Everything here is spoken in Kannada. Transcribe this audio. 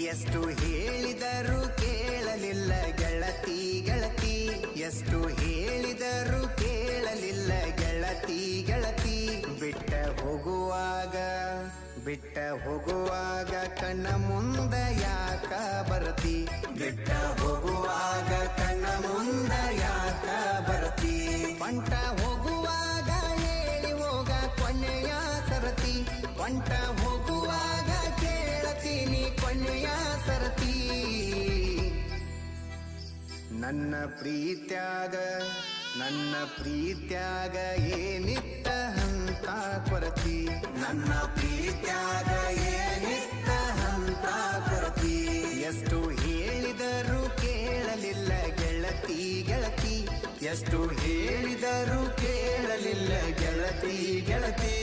ಎಷ್ಟು ಹೇಳಿದರೂ ಕೇಳಲಿಲ್ಲ ಗೆಳತಿ ಗೆಳತಿ, ಎಷ್ಟು ಹೇಳಿದರೂ ಕೇಳಲಿಲ್ಲ ಗೆಳತಿ ಗೆಳತಿ. ಬಿಟ್ಟ ಹೋಗುವಾಗ ಕಣ್ಣ ಮುಂದ ಯಾಕ ಬರತಿ, ಬಿಟ್ಟ ಹೋಗುವಾಗ ಕಣ್ಣ ಮುಂದ ಯಾಕ ಬರತಿ. ಬಂಟ ಹೋಗುವಾಗ ಹೇಳಿ ಹೋಗ ಕೊನೆಯ ಸರತಿ, ಬಂಟ ಹೋಗುವಾಗ ಕೇಳತೀನಿ ಕೊನೆಯ ಸರತಿ. ನನ್ನ ಪ್ರೀತ್ಯಾಗ ಏನಿತ್ತ ಹಂತ ಕೊರತಿ, ನನ್ನ ಪ್ರೀತ್ಯಾಗ ಏನಿತ್ತ ಹಂತ ಕೊರತಿ. ಎಷ್ಟು ಹೇಳಿದರೂ ಕೇಳಲಿಲ್ಲ ಗೆಳತಿ ಗೆಳತಿ, ಎಷ್ಟು ಹೇಳಿದರೂ ಕೇಳಲಿಲ್ಲ ಗೆಳತಿ ಗೆಳತಿ.